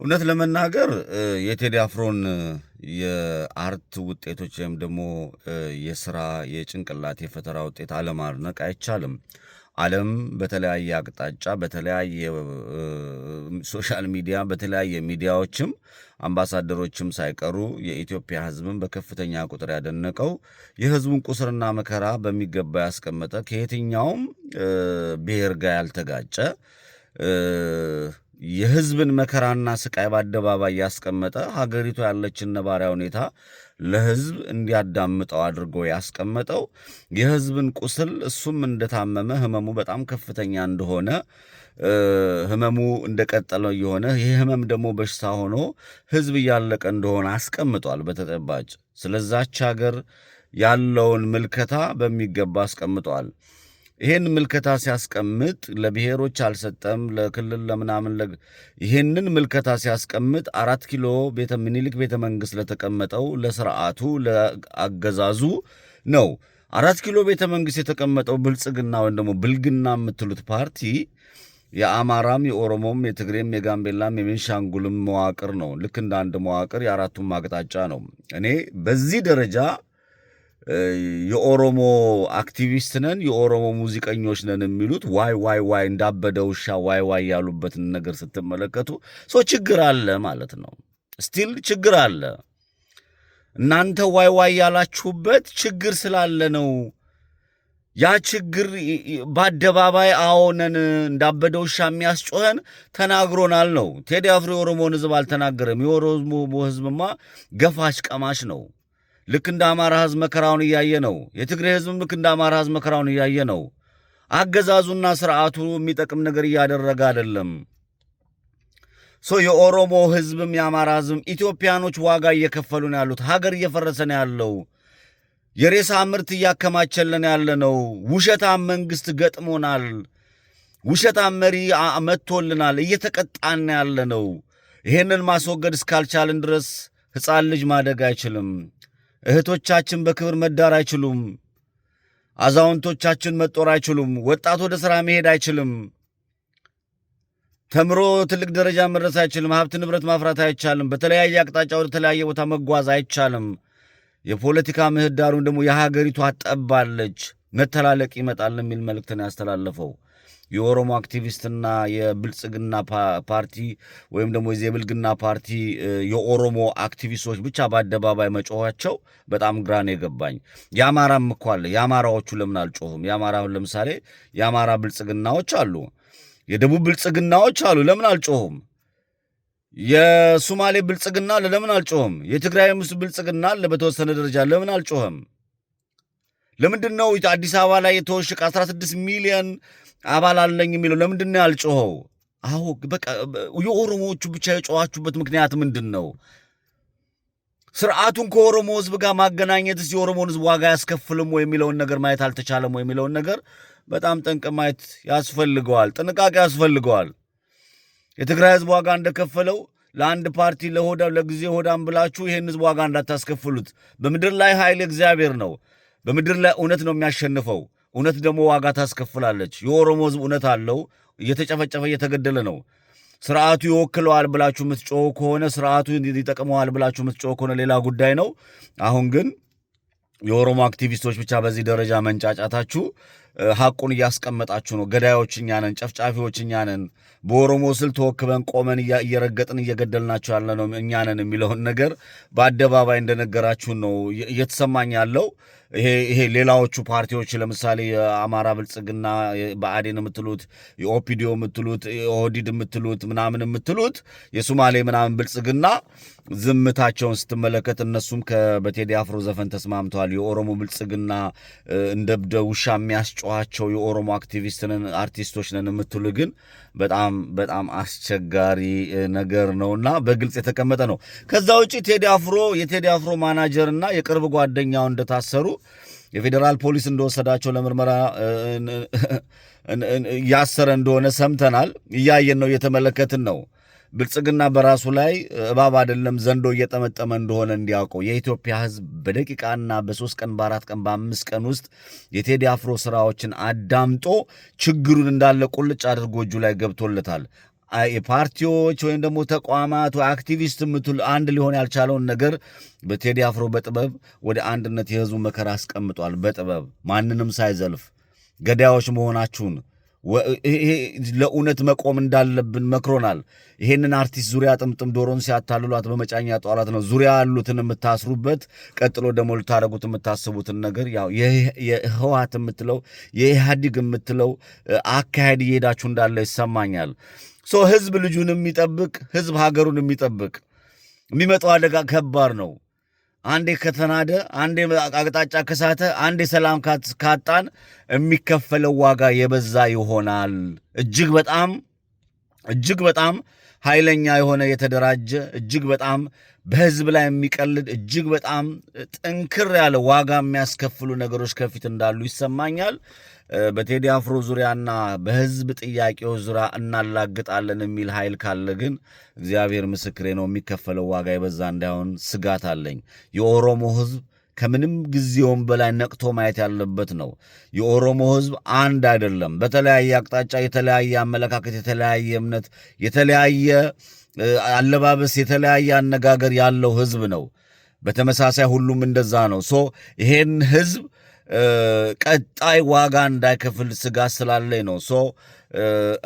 እውነት ለመናገር የቴዲ አፍሮን የአርት ውጤቶች ወይም ደግሞ የስራ የጭንቅላት የፈጠራ ውጤት አለማድነቅ አይቻልም። ዓለም በተለያየ አቅጣጫ በተለያየ ሶሻል ሚዲያ በተለያየ ሚዲያዎችም አምባሳደሮችም ሳይቀሩ የኢትዮጵያ ሕዝብን በከፍተኛ ቁጥር ያደነቀው የሕዝቡን ቁስርና መከራ በሚገባ ያስቀመጠ ከየትኛውም ብሔር ጋር ያልተጋጨ የሕዝብን መከራና ስቃይ በአደባባይ ያስቀመጠ ሀገሪቱ ያለችን ነባራዊ ሁኔታ ለሕዝብ እንዲያዳምጠው አድርጎ ያስቀመጠው የሕዝብን ቁስል እሱም እንደታመመ ህመሙ በጣም ከፍተኛ እንደሆነ ህመሙ እንደቀጠለ የሆነ ይህ ህመም ደግሞ በሽታ ሆኖ ሕዝብ እያለቀ እንደሆነ አስቀምጧል በተጨባጭ። ስለዛች ሀገር ያለውን ምልከታ በሚገባ አስቀምጧል። ይሄን ምልከታ ሲያስቀምጥ ለብሔሮች አልሰጠም፣ ለክልል ለምናምን ይሄንን ምልከታ ሲያስቀምጥ 4 ኪሎ ምኒልክ ቤተ መንግሥት ለተቀመጠው ለስርዓቱ ለአገዛዙ ነው። 4 ኪሎ ቤተ መንግሥት የተቀመጠው ብልጽግና ወይም ደግሞ ብልግና የምትሉት ፓርቲ የአማራም የኦሮሞም የትግሬም የጋምቤላም የቤንሻንጉልም መዋቅር ነው። ልክ እንደ አንድ መዋቅር የአራቱም አቅጣጫ ነው። እኔ በዚህ ደረጃ የኦሮሞ አክቲቪስት ነን የኦሮሞ ሙዚቀኞች ነን የሚሉት ዋይ ዋይ ዋይ እንዳበደ ውሻ ዋይ ዋይ ያሉበትን ነገር ስትመለከቱ ችግር አለ ማለት ነው። ስቲል ችግር አለ። እናንተ ዋይ ዋይ ያላችሁበት ችግር ስላለ ነው። ያ ችግር በአደባባይ አዎነን እንዳበደ ውሻ የሚያስጮኸን ተናግሮናል ነው። ቴዲ አፍሮ የኦሮሞን ሕዝብ አልተናገረም። የኦሮሞ ሕዝብማ ገፋሽ ቀማሽ ነው። ልክ እንደ አማራ ሕዝብ መከራውን እያየ ነው። የትግሬ ሕዝብም ልክ እንደ አማራ ሕዝብ መከራውን እያየ ነው። አገዛዙና ስርዓቱ የሚጠቅም ነገር እያደረገ አይደለም። የኦሮሞ ሕዝብም የአማራ ሕዝብም ኢትዮጵያኖች ዋጋ እየከፈሉ ነው ያሉት። ሀገር እየፈረሰ ነው ያለው። የሬሳ ምርት እያከማቸልን ያለ ነው። ውሸታም መንግሥት ገጥሞናል። ውሸታም መሪ መጥቶልናል። እየተቀጣን ያለ ነው። ይሄንን ማስወገድ እስካልቻልን ድረስ ሕፃን ልጅ ማደግ አይችልም። እህቶቻችን በክብር መዳር አይችሉም። አዛውንቶቻችን መጦር አይችሉም። ወጣት ወደ ሥራ መሄድ አይችልም። ተምሮ ትልቅ ደረጃ መድረስ አይችልም። ሀብት ንብረት ማፍራት አይቻልም። በተለያየ አቅጣጫ ወደ ተለያየ ቦታ መጓዝ አይቻልም። የፖለቲካ ምህዳሩን ደግሞ የሀገሪቱ አጠባለች። መተላለቅ ይመጣል የሚል መልእክትን ያስተላለፈው የኦሮሞ አክቲቪስትና የብልጽግና ፓርቲ ወይም ደግሞ የብልግና ፓርቲ የኦሮሞ አክቲቪስቶች ብቻ በአደባባይ መጮኋቸው በጣም ግራ ነው የገባኝ። የአማራም እኮ አለ። የአማራዎቹ ለምን አልጮሁም? የአማራውን ለምሳሌ የአማራ ብልጽግናዎች አሉ፣ የደቡብ ብልጽግናዎች አሉ። ለምን አልጮሁም? የሶማሌ ብልጽግና ለምን አልጮሁም? የትግራይ ብልጽግና በተወሰነ ደረጃ ለምን አልጮህም? ለምንድን ነው አዲስ አበባ ላይ የተወሽቅ 16 ሚሊዮን አባል አለኝ የሚለው ለምንድን ነው ያልጮኸው? አዎ በቃ የኦሮሞዎቹ ብቻ የጮኻችሁበት ምክንያት ምንድን ነው? ስርዓቱን ከኦሮሞ ሕዝብ ጋር ማገናኘትስ የኦሮሞን ሕዝብ ዋጋ ያስከፍልም ወይ የሚለውን ነገር ማየት አልተቻለም ወይ የሚለውን ነገር በጣም ጠንቅ ማየት ያስፈልገዋል። ጥንቃቄ ያስፈልገዋል። የትግራይ ሕዝብ ዋጋ እንደከፈለው ለአንድ ፓርቲ ለጊዜ ሆዳም ብላችሁ ይህን ሕዝብ ዋጋ እንዳታስከፍሉት። በምድር ላይ ኃይል እግዚአብሔር ነው። በምድር ላይ እውነት ነው የሚያሸንፈው። እውነት ደግሞ ዋጋ ታስከፍላለች። የኦሮሞ ሕዝብ እውነት አለው። እየተጨፈጨፈ እየተገደለ ነው። ስርዓቱ ይወክለዋል ብላችሁ የምትጮሁ ከሆነ ስርዓቱ ይጠቅመዋል ብላችሁ የምትጮሁ ከሆነ ሌላ ጉዳይ ነው። አሁን ግን የኦሮሞ አክቲቪስቶች ብቻ በዚህ ደረጃ መንጫጫታችሁ ሐቁን እያስቀመጣችሁ ነው። ገዳዮች እኛ ነን፣ ጨፍጫፊዎች እኛ ነን፣ በኦሮሞ ስል ተወክበን ቆመን እየረገጥን እየገደልናችሁ ያለ ነው እኛ ነን የሚለውን ነገር በአደባባይ እንደነገራችሁ ነው እየተሰማኝ ያለው። ይሄ ሌላዎቹ ፓርቲዎች ለምሳሌ የአማራ ብልጽግና ብአዴን የምትሉት የኦፒዲዮ የምትሉት የኦህዲድ የምትሉት ምናምን የምትሉት የሶማሌ ምናምን ብልጽግና ዝምታቸውን ስትመለከት እነሱም በቴዲ አፍሮ ዘፈን ተስማምተዋል። የኦሮሞ ብልጽግና እንደ ውሻ የሚያስጨዋቸው የኦሮሞ አክቲቪስትንን አርቲስቶች ነን የምትሉ ግን በጣም በጣም አስቸጋሪ ነገር ነውና በግልጽ የተቀመጠ ነው። ከዛ ውጪ የቴዲ አፍሮ ማናጀርና የቅርብ ጓደኛው እንደታሰሩ የፌዴራል ፖሊስ እንደወሰዳቸው ለምርመራ ያሰረ እንደሆነ ሰምተናል። እያየን ነው፣ እየተመለከትን ነው። ብልጽግና በራሱ ላይ እባብ አይደለም ዘንዶ እየጠመጠመ እንደሆነ እንዲያውቀው የኢትዮጵያ ሕዝብ በደቂቃና በ3 ቀን በ4 ቀን በ5 ቀን ውስጥ የቴዲ አፍሮ ስራዎችን አዳምጦ ችግሩን እንዳለ ቁልጭ አድርጎ እጁ ላይ ገብቶለታል። የፓርቲዎች ወይም ደግሞ ተቋማት ወይ አክቲቪስት የምትል አንድ ሊሆን ያልቻለውን ነገር በቴዲ አፍሮ በጥበብ ወደ አንድነት የህዝቡ መከራ አስቀምጧል። በጥበብ ማንንም ሳይዘልፍ ገዳዮች መሆናችሁን ለእውነት መቆም እንዳለብን መክሮናል። ይሄንን አርቲስት ዙሪያ ጥምጥም ዶሮን ሲያታልሏት በመጫኛ ጧላት ነው ዙሪያ ያሉትን የምታስሩበት። ቀጥሎ ደግሞ ልታደረጉት የምታስቡትን ነገር ያው የህወሓት የምትለው የኢህአዲግ የምትለው አካሄድ እየሄዳችሁ እንዳለ ይሰማኛል። ህዝብ ልጁን የሚጠብቅ ህዝብ ሀገሩን የሚጠብቅ የሚመጣው አደጋ ከባድ ነው። አንዴ ከተናደ፣ አንዴ አቅጣጫ ከሳተ፣ አንዴ ሰላም ካጣን የሚከፈለው ዋጋ የበዛ ይሆናል። እጅግ በጣም ኃይለኛ የሆነ የተደራጀ እጅግ በጣም በህዝብ ላይ የሚቀልድ እጅግ በጣም ጥንክር ያለ ዋጋ የሚያስከፍሉ ነገሮች ከፊት እንዳሉ ይሰማኛል። በቴዲ አፍሮ ዙሪያና በህዝብ ጥያቄዎች ዙሪያ እናላግጣለን የሚል ኃይል ካለ ግን እግዚአብሔር ምስክሬ ነው፣ የሚከፈለው ዋጋ የበዛ እንዳይሆን ስጋት አለኝ። የኦሮሞ ህዝብ ከምንም ጊዜውም በላይ ነቅቶ ማየት ያለበት ነው። የኦሮሞ ህዝብ አንድ አይደለም። በተለያየ አቅጣጫ የተለያየ አመለካከት፣ የተለያየ እምነት፣ የተለያየ አለባበስ፣ የተለያየ አነጋገር ያለው ህዝብ ነው። በተመሳሳይ ሁሉም እንደዛ ነው። ይሄን ህዝብ ቀጣይ ዋጋ እንዳይከፍል ስጋት ስላለኝ ነው።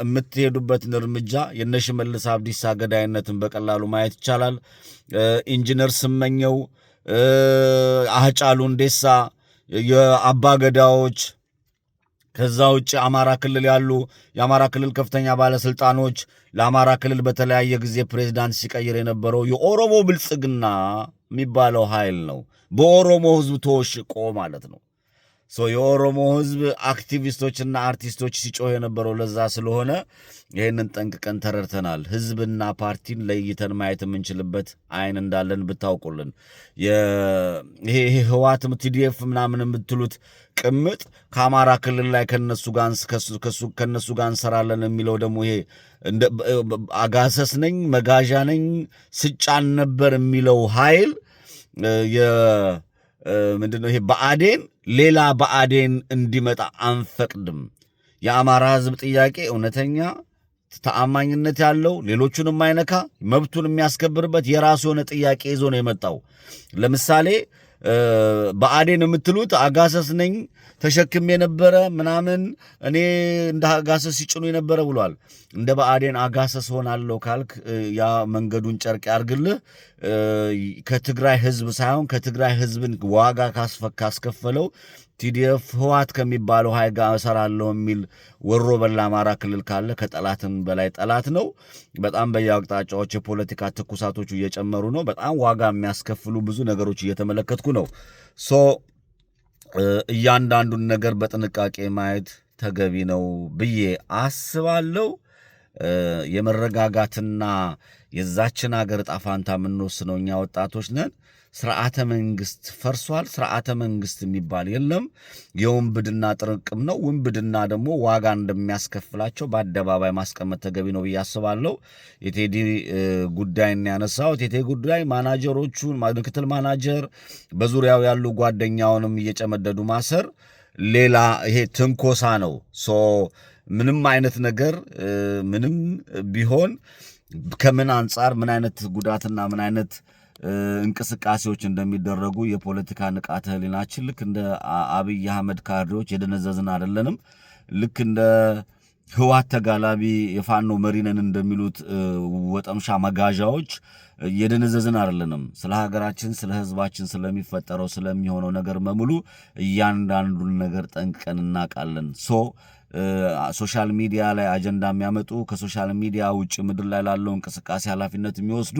የምትሄዱበትን እርምጃ የነሽመልስ አብዲሳ ገዳይነትን በቀላሉ ማየት ይቻላል። ኢንጂነር ስመኘው፣ ሃጫሉ ሁንዴሳ፣ የአባ ገዳዎች፣ ከዛ ውጭ አማራ ክልል ያሉ የአማራ ክልል ከፍተኛ ባለስልጣኖች፣ ለአማራ ክልል በተለያየ ጊዜ ፕሬዝዳንት ሲቀይር የነበረው የኦሮሞ ብልጽግና የሚባለው ኃይል ነው። በኦሮሞ ህዝብ ተወሽቆ ማለት ነው። የኦሮሞ ህዝብ አክቲቪስቶችና አርቲስቶች ሲጮህ የነበረው ለዛ ስለሆነ ይህንን ጠንቅቀን ተረድተናል። ህዝብና ፓርቲን ለይተን ማየት የምንችልበት አይን እንዳለን ብታውቁልን። ይሄ ህወሓት ቲዲኤፍ ምናምን የምትሉት ቅምጥ ከአማራ ክልል ላይ ከነሱ ጋር እንሰራለን የሚለው ደግሞ ይሄ አጋሰስ ነኝ መጋዣ ነኝ ስጫን ነበር የሚለው ኃይል ምንድነው? ይሄ ብአዴን ሌላ ብአዴን እንዲመጣ አንፈቅድም። የአማራ ህዝብ ጥያቄ እውነተኛ ተአማኝነት ያለው ሌሎቹን የማይነካ መብቱን የሚያስከብርበት የራሱ የሆነ ጥያቄ ይዞ ነው የመጣው። ለምሳሌ ብአዴን የምትሉት አጋሰስ ነኝ ተሸክም የነበረ ምናምን እኔ እንደ አጋሰስ ሲጭኑ የነበረ ብሏል። እንደ ብአዴን አጋሰስ ሆናለሁ ካልክ ያ መንገዱን ጨርቅ ያርግልህ። ከትግራይ ህዝብ ሳይሆን ከትግራይ ህዝብን ዋጋ ካስከፈለው ቲዲኤፍ ህወሓት ከሚባለው ኃይል ጋር እሰራለሁ የሚል ወሮ በላ አማራ ክልል ካለ ከጠላትም በላይ ጠላት ነው። በጣም በየአቅጣጫዎች የፖለቲካ ትኩሳቶቹ እየጨመሩ ነው። በጣም ዋጋ የሚያስከፍሉ ብዙ ነገሮች እየተመለከትኩ ነው። እያንዳንዱን ነገር በጥንቃቄ ማየት ተገቢ ነው ብዬ አስባለሁ። የመረጋጋትና የዛችን ሀገር ዕጣ ፈንታ የምንወስነው እኛ ወጣቶች ነን። ስርዓተ መንግስት ፈርሷል። ስርዓተ መንግስት የሚባል የለም። የውንብድና ጥርቅም ነው። ውንብድና ደግሞ ዋጋ እንደሚያስከፍላቸው በአደባባይ ማስቀመጥ ተገቢ ነው ብዬ አስባለሁ። የቴዲ ጉዳይን ያነሳሁት የቴዲ ጉዳይ ማናጀሮቹን ምክትል ማናጀር በዙሪያው ያሉ ጓደኛውንም እየጨመደዱ ማሰር ሌላ ይሄ ትንኮሳ ነው። ምንም አይነት ነገር ምንም ቢሆን ከምን አንጻር ምን አይነት ጉዳትና ምን አይነት እንቅስቃሴዎች እንደሚደረጉ የፖለቲካ ንቃተ ህሊናችን ልክ እንደ አብይ አህመድ ካድሬዎች የደነዘዝን አይደለንም። ልክ እንደ ህወሓት ተጋላቢ የፋኖ መሪነን እንደሚሉት ወጠምሻ መጋዣዎች የደነዘዝን አይደለንም። ስለ ሀገራችን፣ ስለ ህዝባችን ስለሚፈጠረው ስለሚሆነው ነገር በሙሉ እያንዳንዱን ነገር ጠንቅቀን እናውቃለን። ሶሻል ሚዲያ ላይ አጀንዳ የሚያመጡ ከሶሻል ሚዲያ ውጭ ምድር ላይ ላለው እንቅስቃሴ ኃላፊነት የሚወስዱ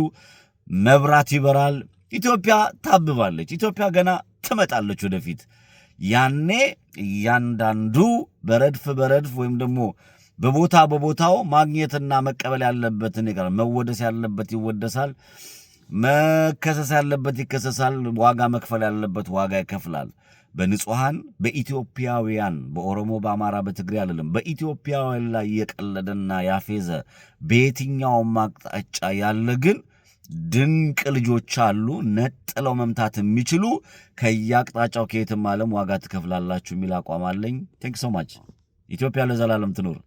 መብራት ይበራል። ኢትዮጵያ ታብባለች። ኢትዮጵያ ገና ትመጣለች ወደፊት። ያኔ እያንዳንዱ በረድፍ ወይም ደግሞ በቦታው ማግኘትና መቀበል ያለበትን ይቀር፣ መወደስ ያለበት ይወደሳል፣ መከሰስ ያለበት ይከሰሳል፣ ዋጋ መክፈል ያለበት ዋጋ ይከፍላል። በንጹሃን በኢትዮጵያውያን በኦሮሞ በአማራ በትግሬ አይደለም፣ በኢትዮጵያውያን ላይ የቀለደና ያፌዘ በየትኛውም አቅጣጫ ያለ ግን ድንቅ ልጆች አሉ፣ ነጥለው መምታት የሚችሉ ከየአቅጣጫው ከየትም ዓለም ዋጋ ትከፍላላችሁ የሚል አቋም አለኝ። ቴንክ ሶ ማች። ኢትዮጵያ ለዘላለም ትኑር።